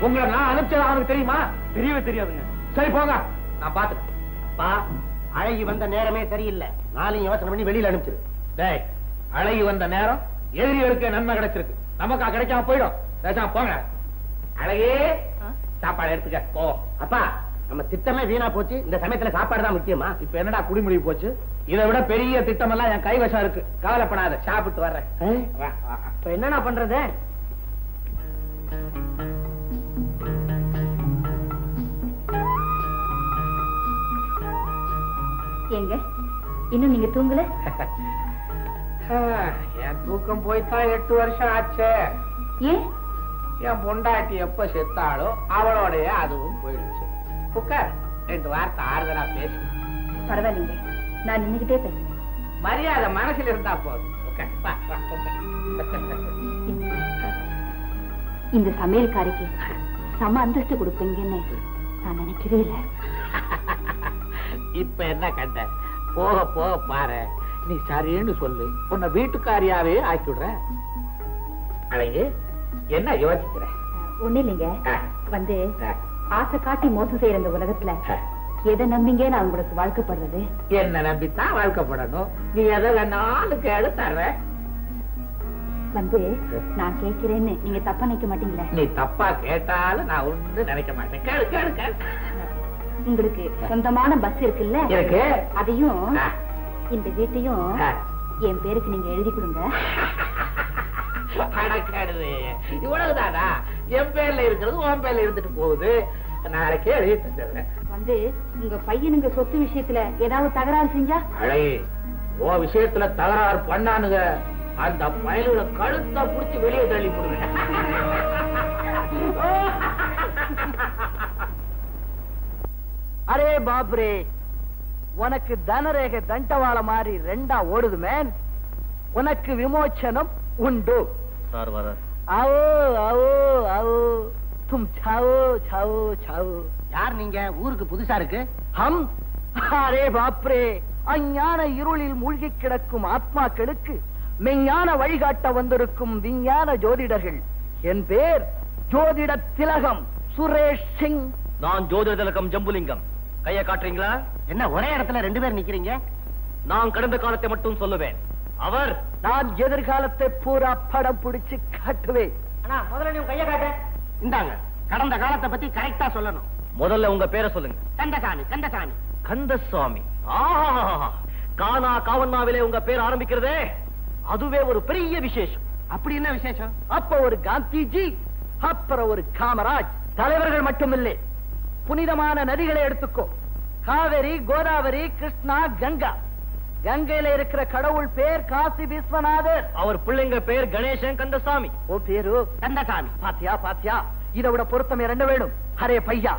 உங்களை நான் அனுப்பிச்சது அவனுக்கு தெரியுமா? தெரியவே தெரியாதுங்க. சரி போங்க, நான் பாத்துட்டேன். அழகி வந்த நேரமே சரியில்லை. நாளையும் யோசனை பண்ணி வெளியில அனுப்பிச்சிரு. டேய், அழகி வந்த நேரம் எதிரிகளுக்கு நன்மை கிடைச்சிருக்கு, நமக்கா கிடைக்காம போயிடும். பேசாம போங்க. அழகே, சாப்பாடு எடுத்துக்க போ. அப்பா, நம்ம திட்டமே வீணா போச்சு. இந்த சமயத்துல சாப்பாடு தான் முக்கியமா? இப்ப என்னடா குடிமுடி போச்சு? இதை விட பெரிய திட்டம் எல்லாம் என் கைவசம் இருக்கு. கவலைப்படாத, சாப்பிட்டு வர்றேன். இப்ப என்னடா பண்றது? ஏங்க, இன்னும் நீங்க தூங்கல? என் தூக்கம் போய்தான் 8 வருஷம் ஆச்சு. ஏன்? என் பொண்டாட்டி எப்ப செத்தாளோ அவளோடைய அதுவும் போயிடுச்சு. உட்கார், 2 வார்த்தை ஆறுதலா பேசு. பரவாயில்லைங்க, நான் நின்னுகிட்டே பேசுறேன். மரியாதை மனசுல இருந்தா போதும். உட்கார், வா, வா, உட்கார். இந்த சமையல்காரிக்கு சம அந்தஸ்து கொடுப்பீங்கன்னு நான் நினைக்கவே இல்லை. இப்ப என்ன கண்ட? போக போக பாரு, நீ சரின்னு சொல்லு, உன்னை வீட்டுக்காரியாவே ஆக்கிடுற. அழகு, என்ன யோசிக்கிற? ஒண்ணு இல்லைங்க, வந்து ஆசை காட்டி மோசம் செய்யற இந்த உலகத்துல எதை நம்பிங்க நான் உங்களுக்கு வாழ்க்கைப்படுறது? என்ன நம்பித்தான் வாழ்க்கைப்படணும். நீ எதை வேணாலும் கேடு தர்ற. வந்து நான் கேட்கிறேன்னு நீங்க தப்பா நினைக்க மாட்டீங்களே? நீ தப்பா கேட்டாலும் நான் ஒண்ணு நினைக்க மாட்டேன். கேளு கேளு கேளு. உங்களுக்கு சொந்தமான பஸ் இருக்குல்ல? இருக்கு. அதையும் இந்த வீட்டையும் என் பேருக்கு நீங்க எழுதி கொடுங்க. இவ்வளவுதானா? என் பேர்ல இருக்கிறது உன் பேர்ல இருந்துட்டு போகுது. நாளைக்கே எழுதி தந்துடுறேன். வந்து உங்க பையனுங்க சொத்து விஷயத்துல ஏதாவது தகராறு செஞ்சா? அழகி, உன் விஷயத்துல தகராறு பண்ணானுங்க, அந்த பயலோட கழுத்தை புடிச்சு வெளியே தள்ளி போடுவேன். அரே பாப்ரே, உனக்கு தனரேக தண்டவாள மாதிரி 2ஆ ஓடுது மேன். உனக்கு விமோச்சனம் உண்டு. சார் வர. आओ आओ आओ, तुम छाओ छाओ छाओ. யார் நீங்க? ஊருக்கு புதுசா இருக்கு. ஹம், அரே பாப்ரே, அஞ்ஞான இருளில் மூழ்கி கிடக்கும் ஆத்மாக்களுக்கு மெஞ்ஞான வழிகாட்ட வந்திருக்கும் விஞ்ஞான ஜோதிடர்கள். என் பேர் ஜோதிட திலகம் சுரேஷ் சிங். நான் ஜோதிட திலகம் ஜம்புலிங்கம். கைய காட்டுறீங்களா? என்ன ஒரே இடத்துல 2 பேர் நிக்கிறீங்க? நான் கடந்த காலத்தை மட்டும் சொல்லுவேன். அவர் நான் எதிர்காலத்தை பூரா படம் பிடிச்சு காட்டுவேன். முதல்ல நீ கைய காட்ட. இந்தாங்க, கடந்த காலத்தை பத்தி கரெக்டா சொல்லணும். முதல்ல உங்க பேரை சொல்லுங்க. கந்தசாமி. கந்தசாமி. கந்தசாமி. ஆஹா, கானா காவன்னாவிலே உங்க பேர் ஆரம்பிக்கிறதே, அதுவே ஒரு பெரிய விசேஷம். அப்படி என்ன விசேஷம்? அப்ப ஒரு காந்திஜி, அப்புறம் ஒரு காமராஜ். தலைவர்கள் மட்டுமில்லை, புனிதமான நதிகளை எடுத்துக்கோ. காவேரி, கோதாவரி, கிருஷ்ணா, கங்கா. கங்கையில இருக்கிற கடவுள் பேர் காசி விஸ்வநாதர். அவர் பிள்ளைங்க பேர் கணேசன் கந்தசாமி. ஓ பேரு கந்தசாமி. பாத்தியா பாத்தியா, இதை விட பொருத்தம் 2 வேணும். அரே பையா,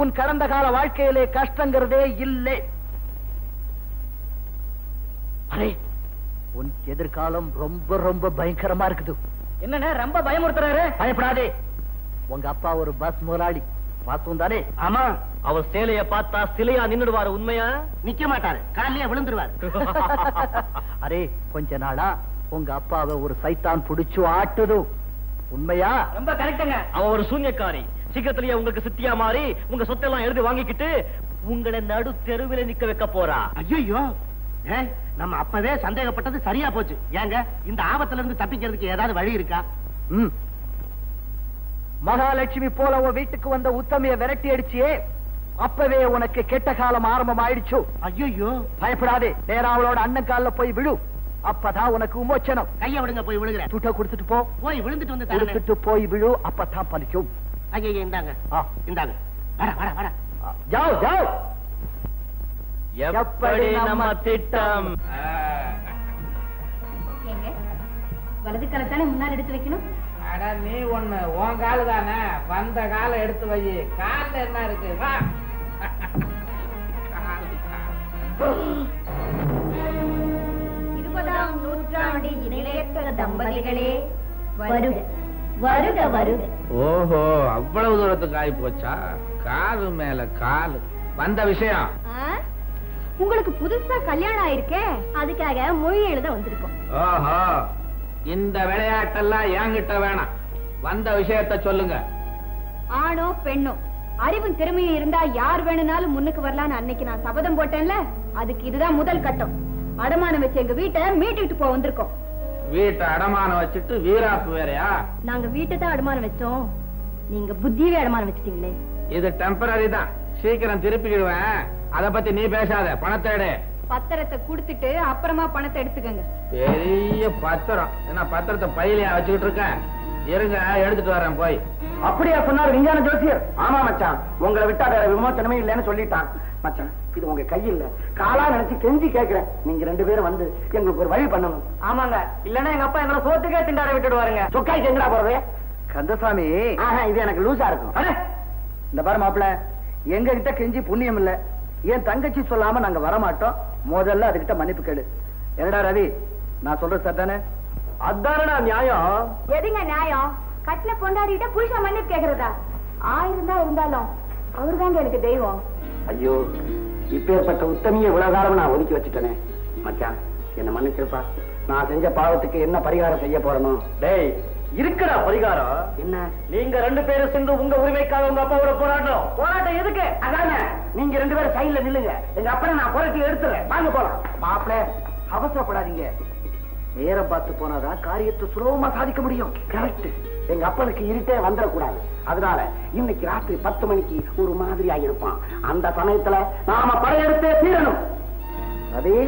உன் கடந்த கால வாழ்க்கையிலே கஷ்டங்கிறதே இல்லை. அரே, உன் எதிர்காலம் ரொம்ப ரொம்ப பயங்கரமா இருக்குது. என்ன ரொம்ப பயமுறுத்துறாரு? பயப்படாதே, உங்க அப்பா ஒரு பஸ் முதலாளி. பாத்தும் தானே? ஆமா. அவர் சேலைய பார்த்தா சிலையா நின்னுடுவாரு. உண்மையா? நிக்க மாட்டாரு, காலையே விழுந்துருவாரு. அரே, கொஞ்ச நாளா உங்க அப்பாவை ஒரு சைத்தான் புடிச்சு ஆட்டுது. உண்மையா? ரொம்ப கரெக்டுங்க. அவ ஒரு சூன்யக்காரி. சீக்கிரத்திலேயே உங்களுக்கு சித்தியா மாறி உங்க சொத்தெல்லாம் எழுதி வாங்கிக்கிட்டு உங்களை நடு தெருவில நிக்க வைக்க போறா. ஐயோ, நம்ம அப்பவே சந்தேகப்பட்டது சரியா போச்சு. ஏங்க, இந்த ஆபத்துல இருந்து தப்பிக்கிறதுக்கு ஏதாவது வழி இருக்கா? மகாலட்சுமி போல உன் வீட்டுக்கு வந்த உத்தமைய விரட்டி அடிச்சியே, அப்பவே உனக்கு கெட்ட காலம் ஆரம்பம் ஆயிடுச்சு. ஐயோ, பயப்படாதே, நேரா அவளோட அண்ணன் கால்ல போய் விழு. அப்பதான் உனக்கு விமோச்சனம். கைய விடுங்க, போய் விழுகிறேன். துட்ட கொடுத்துட்டு போ. போய் விழுந்துட்டு வந்து கொடுத்துட்டு போய் விழு, அப்பதான் பலிக்கும். ஐயோ, இந்தாங்க இந்தாங்க. வர வர வர. ஜாவ் ஜாவ். எப்படி நம்ம திட்டம்? வலது காலத்தானே முன்னால் எடுத்து வைக்கணும். அட நீ ஒண்ணு, உன் காலு தானே, வந்த கால எடுத்து வை. கால்ல என்ன இருக்கு? வா. 20ஆம் நூற்றாண்டு இணையற்ற தம்பதிகளே வருக வருக வருக. ஓஹோ, அவ்வளவு தூரத்துக்கு ஆகி போச்சா? காலு மேல காலு. வந்த விஷயம், உங்களுக்கு புதுசா கல்யாணம் ஆயிருக்கே, அதுக்காக மொழி எழுத வந்திருக்கோம். ஓஹோ, இந்த விளையாட்டெல்லாம் என்கிட்ட வேணாம். வந்த விஷயத்த சொல்லுங்க. ஆணோ பெண்ணோ அறிவும் திறமையும் இருந்தா யார் வேணும்னாலும் முன்னுக்கு வரலான்னு அன்னைக்கு நான் சபதம் போட்டேன்ல, அதுக்கு இதுதான் முதல் கட்டம். அடமானம் வச்சு எங்க வீட்டை மீட்டுட்டு போ வந்திருக்கோம். வீட்டை அடமானம் வச்சுட்டு வீராப்பு வேறையா? நாங்க வீட்டை தான் அடமானம் வச்சோம், நீங்க புத்தியவே அடமானம் வச்சிட்டீங்களே. இது டெம்பரரி தான், சீக்கிரம் திருப்பிடுவேன். அத பத்தி நீ பேசாத, பணத்தை எடு. பத்திரத்தை குடுத்துட்டு அப்புறமா பணத்தை எடுத்துக்கங்க. பெரிய பத்திரம், என்ன பத்திரத்தை பையிலையா வச்சுக்கிட்டு இருக்கேன்? இருங்க, எடுத்துட்டு வரேன் போய். அப்படியா சொன்னார் விஞ்ஞான ஜோசியர்? ஆமா மச்சான், உங்களை விட்டா வேற விமோச்சனமே இல்லைன்னு சொல்லிட்டான். மச்சான், இது உங்க கையில் காலா நினைச்சு கெஞ்சி கேட்கிறேன், நீங்க 2 பேரும் வந்து எங்களுக்கு ஒரு வழி பண்ணணும். ஆமாங்க, இல்லன்னா எங்க அப்பா எங்களை சோத்துக்கே திண்டாட விட்டுடுவாருங்க. சொக்காய்க்கு எங்கடா போறது? கந்தசாமி, இது எனக்கு லூசா இருக்கும். இந்த பாரு மாப்பிள்ள, எங்க கிட்ட கெஞ்சி புண்ணியம் இல்ல. என் தங்கச்சி சொல்லாம நாங்க வரமாட்டோம். முதல்ல அதுகிட்ட மன்னிப்பு கேளு. என்னடா ரவி, நான் சொல்றது சரிதானே? அதானடா நியாயம். எதுங்க நியாயம்? கட்டில கொண்டாடிட்ட புருஷன் மன்னிப்பு கேக்குறதா? 1000 தான் இருந்தாலும் அவருதாங்க எனக்கு தெய்வம். ஐயோ, இப்பேற்பட்ட உத்தமிய இவ்வளவு காலம் நான் ஒதுக்கி வச்சுட்டேனே. மச்சான், என்ன மன்னிச்சிருப்பா. நான் செஞ்ச பாவத்துக்கு என்ன பரிகாரம் செய்ய போறனோ? டேய், இருக்குடா பரிகாரம். என்ன? நீங்க 2 பேரும் சேர்ந்து உங்க உரிமைக்காக உங்க அப்பாவோட போராட்டம். போராட்டம் எதுக்கு? அதானே, நீங்க 2 பேரும் சைடுல நில்லுங்க. எங்க அப்பனை நான் புரட்டி எடுத்துறேன். வாங்க போலாம். மாப்பிள்ள, அவசரப்படாதீங்க. நேரம் பார்த்து போனாதான் காரியத்தை சுலபமா சாதிக்க முடியும். கரெக்ட். எங்க அப்பனுக்கு இருட்டே வந்துடக்கூடாது. அதனால இன்னைக்கு ராத்திரி 10 மணிக்கு ஒரு மாதிரி ஆகிருப்பான். அந்த சமயத்துல நாம படையெடுத்தே தீரணும். அதே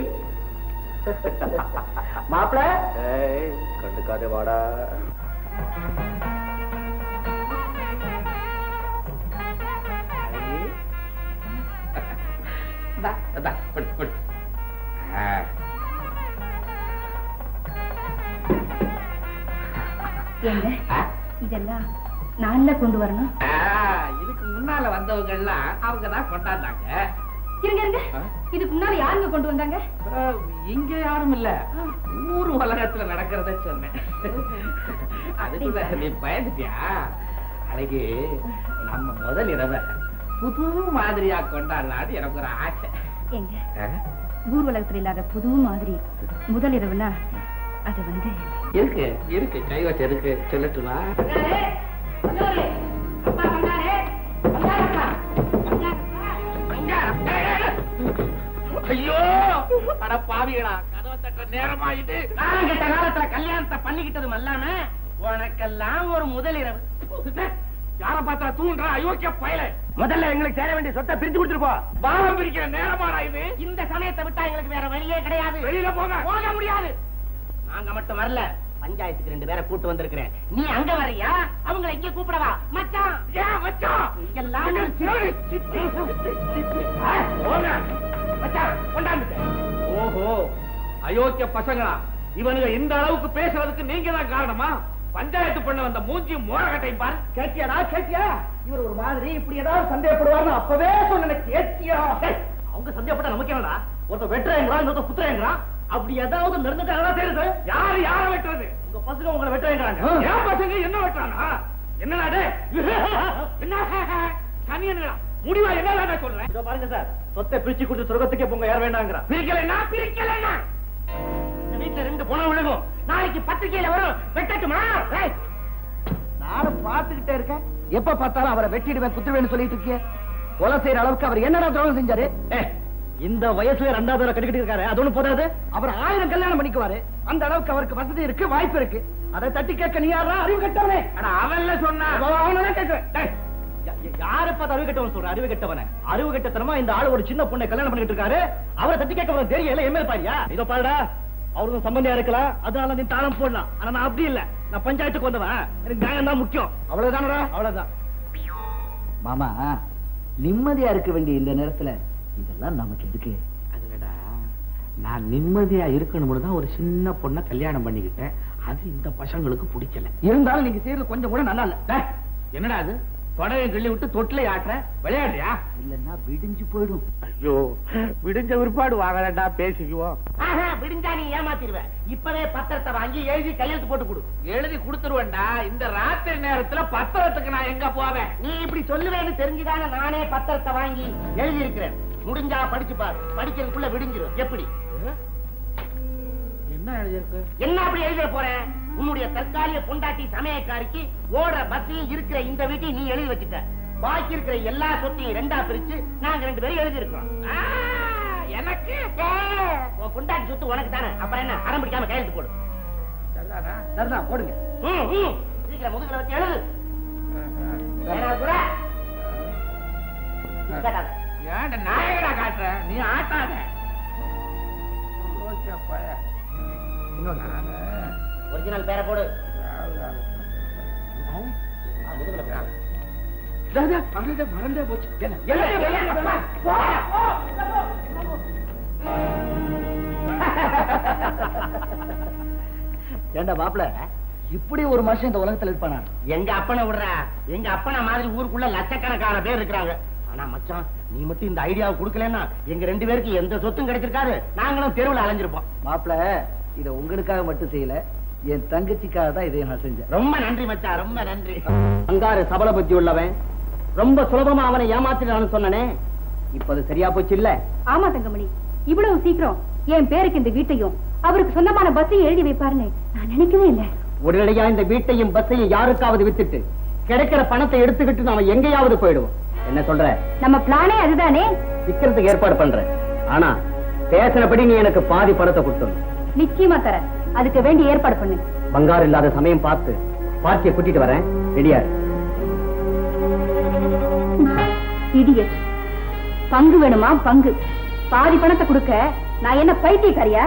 மாப்பிள்ள, கண்டுக்காதே வாடா. ஏங்க, இதெல்லாம் நான் கொண்டு வரணும். இதுக்கு முன்னால வந்தவங்க எல்லாம் அவங்க தான் கொண்டாந்தாங்க. இருங்க இருங்க, இதுக்கு முன்னால யாருங்க கொண்டு வந்தாங்க? இங்க யாரும் இல்ல, ஊர் உலகத்துல நடக்கிறத சொன்னேன். அதுக்குள்ள நீ பயந்துட்டியா? அழகி, நம்ம முதல் இரவை புது மாதிரியா கொண்டாடலான்னு எனக்கு ஒரு ஆசை. எங்க ஊர் உலகத்துல இல்லாத புது மாதிரி முதல் இரவுனா அது வந்து இருக்கு இருக்கு, கைவசம் இருக்கு. சொல்லட்டுமா? ஐயோ, அட பாவிகளா, கதவை தட்ட நேரமா இது. நான் கிட்ட காலத்துல கல்யாணத்தை பண்ணிக்கிட்டதும் அல்லாம உனக்கெல்லாம் ஒரு முதல் இரவு. யார பார்த்தா தூண்டுற அயோக்கிய பயல. முதல்ல எங்களுக்கு சேர வேண்டிய சொத்தை பிரிச்சு கொடுத்துருப்போம். பாகம் பிரிக்கிற நேரமாடா இது. இந்த சமயத்தை விட்டா எங்களுக்கு வேற வழியே கிடையாது. வெளியில போக முடியாது. நாங்க மட்டும் வரல, பஞ்சாயத்துக்கு 2 பேரை கூட்டு வந்திருக்கிறேன். நீ அங்க வரையா? அவங்களை இங்க கூப்பிடவா? மச்சான், ஏன் மச்சான்? ஓஹோ, அயோக்கிய பசங்களா, இவனுங்க இந்த அளவுக்கு பேசுறதுக்கு நீங்க தான் காரணமா? பஞ்சாயத்து பண்ண வந்த மூஞ்சி மோரகட்டையும் பாரு. கேட்டியாடா, கேட்டியா? இவர் ஒரு மாதிரி இப்படி ஏதாவது சந்தேகப்படுவார்னு அப்பவே சொன்ன. கேட்டியா? அவங்க சந்தேகப்பட்டா நமக்கு என்னடா? ஒருத்தர் வெட்டுறேங்கிறான், இன்னொருத்தர் குத்துறேங்கிறான். அப்படி ஏதாவது நடந்துட்டா தெரியுது. யாரு யார வெட்டுறது? உங்க பசங்க உங்களை வெட்டுறேங்கிறாங்க. என் பசங்க என்ன வெட்டுறானா? என்னடா என்ன சனியன்களா? முடிவா என்ன சொல்றேன்? இதோ பாருங்க சார், சொத்தை பிரிச்சு கொடுத்து சொர்க்கத்துக்கே போங்க, யார் வேண்டாங்கிறான். பிரிக்கலைன்னா இந்த வீட்டுல 2 பணம் விழுகும். நாளைக்கு பத்திரிகையில வரும். வெட்டட்டுமா? நானும் பார்த்துக்கிட்டே இருக்கேன். எப்ப பார்த்தாலும் அவரை வெட்டிடுவேன், குத்துவேன்னு சொல்லிட்டு இருக்கிய. கொலை செய்யற அளவுக்கு அவர் என்னடா துரோகம் செஞ்சாரு? இந்த வயசுல 2வது தடவை கட்டிக்கிட்டு இருக்காரு, அது ஒண்ணு போதாது. அவர் 1000 கல்யாணம் பண்ணிக்குவாரு. அந்த அளவுக்கு அவருக்கு வசதி இருக்கு, வாய்ப்பு இருக்கு. அதை தட்டி கேட்க நீ யாரா? அறிவு கட்டவனே. அவன்ல சொன்னா அவனதான் கேட்கிறேன். யாரை பார்த்து அறிவு கெட்டவன் சொல்ற? அறிவு கெட்டவன அறிவு கெட்டத்தனமா இந்த ஆளு ஒரு சின்ன பொண்ணை கல்யாணம் பண்ணிட்டு இருக்காரு. அவரை தட்டி கேட்க வர தெரியல. எம்எல் பாரியா? இதோ பாருடா, அவருக்கும் சம்பந்தியா இருக்கலாம், அதனால நீ தாளம் போடலாம். ஆனா நான் அப்படி இல்ல, நான் பஞ்சாயத்துக்கு வந்தவன். எனக்கு நியாயம் தான் முக்கியம். அவ்வளவுதானடா? அவ்வளவுதான். மாமா, நிம்மதியா இருக்க வேண்டிய இந்த நேரத்துல இதெல்லாம் நமக்கு எதுக்கு? அதுலடா, நான் நிம்மதியா இருக்கணும்னு தான் ஒரு சின்ன பொண்ணை கல்யாணம் பண்ணிக்கிட்டேன். அது இந்த பசங்களுக்கு பிடிக்கல. இருந்தாலும் நீங்க செய்யறது கொஞ்சம் கூட நல்லா இல்ல. என்னடா அது? தொடையை கிள்ளி விட்டு தொட்டில ஆட்டுற விளையாடுறியா? இல்லன்னா விடிஞ்சு போயிடும். ஐயோ, விடிஞ்ச விற்பாடு வாங்கலடா, பேசிக்குவோம். விடிஞ்சா நீ ஏமாத்திடுவ. இப்பவே பத்திரத்தை வாங்கி எழுதி கையெழுத்து போட்டு கொடு. எழுதி கொடுத்துருவேன்டா. இந்த ராத்திரி நேரத்துல பத்திரத்துக்கு நான் எங்க போவேன்? நீ இப்படி சொல்லுவேன்னு தெரிஞ்சுதானே நானே பத்திரத்தை வாங்கி எழுதி இருக்கிறேன். முடிஞ்சா படிச்சு பாரு, படிக்கிறதுக்குள்ள விடிஞ்சிரும். எப்படி? என்ன எழுதியிருக்கு? என்ன அப்படி எழுத போறேன்? உன்னுடைய தற்காலிக பொண்டாட்டி சமயக்காரிக்கு ஓடுற பஸ்ஸையும் இருக்கிற இந்த வீட்டையும் நீ எழுதி வச்சுட்ட. பாக்கி இருக்கிற எல்லா சொத்தையும் 2ஆ பிரிச்சு நாங்க 2 பேரும் எழுதி இருக்கோம். எனக்கு உன் பொண்டாட்டி சொத்து உனக்கு தானே, அப்புறம் என்ன அடம் பிடிக்காம கையெழுத்து போடு. சரிதான் போடுங்க. சீக்கிரம் முதுகுல வச்சு எழுது. ஏன்னா குரா காட்டாத. ஏன்டா நாயகடா காட்டுற, நீ ஆட்டாத. ஒரிஜினல் பேரை போடு. முதுகுல மறந்தே போச்சு. ஏண்டா மாப்பிள, இப்படி ஒரு மனுஷன் இந்த உலகத்துல இருப்பானா? எங்க அப்பனை விடுறா, எங்க அப்பனை மாதிரி ஊருக்குள்ள லட்சக்கணக்கான பேர் இருக்காங்க. ஆனா மச்சான், நீ மட்டும் இந்த ஐடியாவை கொடுக்கலன்னா எங்க 2 பேருக்கு எந்த சொத்தும் கிடைச்சிருக்காது, நாங்களும் தெருவில் அலைஞ்சிருப்போம். மாப்பிள, இத உங்களுக்காக மட்டும் செய்யல, என் தங்கச்சிக்காக தான் இதை நான் செஞ்சேன். ரொம்ப நன்றி மச்சான், ரொம்ப நன்றி. அங்காரு சபல புத்தி உள்ளவன், ரொம்ப சுலபமா அவனை ஏமாத்தினான்னு சொன்னனே, இப்ப அது சரியா போச்சு இல்ல? ஆமா தங்கமணி, இவ்வளவு சீக்கிரம் என் பேருக்கு இந்த வீட்டையும் அவருக்கு சொந்தமான பஸ்ஸையும் எழுதி வைப்பாருன்னு நான் நினைக்கவே இல்லை. உடனடியா இந்த வீட்டையும் பஸ்ஸையும் யாருக்காவது வித்துட்டு கிடைக்கிற பணத்தை எடுத்துக்கிட்டு நாம எங்கேயாவது போயிடுவோம். என்ன சொல்ற? நம்ம பிளானே அதுதானே. விக்கிறதுக்கு ஏற்பாடு பண்றேன். ஆனா பேசினபடி நீ எனக்கு பாதி பணத்தை கொடுத்துடணும். நிச்சயமா தர, அதுக்கு வேண்டி ஏற்பாடு பண்ணு. பங்காரு இல்லாத சமயம் பார்த்து பார்ட்டியை கூட்டிட்டு வரேன், ரெடியா? இடியட். பங்கு வேணுமா? பங்கு. பாதி பணத்தை கொடுக்க நான் என்ன பைத்தியக்காரியா?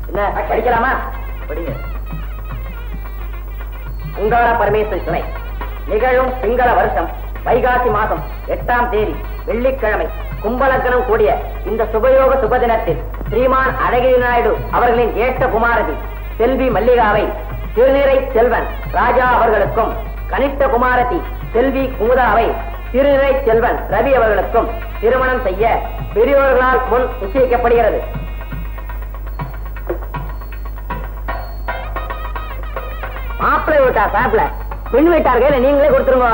என்ன படிக்கலாமா? படிங்க. உங்கார பரமேஸ்வரி துணை நிகழும் சிங்கள வருஷம் வைகாசி மாதம் 8ஆம் தேதி வெள்ளிக்கிழமை கும்பலக்கணம் கூடிய இந்த சுபயோக சுபதினத்தில் ஸ்ரீமான் அழகிரி நாயுடு அவர்களின் ஏட்ட குமாரதி செல்வி மல்லிகாவை திருநிறை செல்வன் ராஜா அவர்களுக்கும், கனிஷ்ட குமாரதி செல்வி குமுதாவை திருநிறை செல்வன் ரவி அவர்களுக்கும் திருமணம் செய்ய பெரியோர்களால் முன் நிச்சயிக்கப்படுகிறது. மாப்பிள்ளை வீட்டா சாப்பிட பெண் வீட்டார்கள் நீங்களே கொடுத்துருங்க.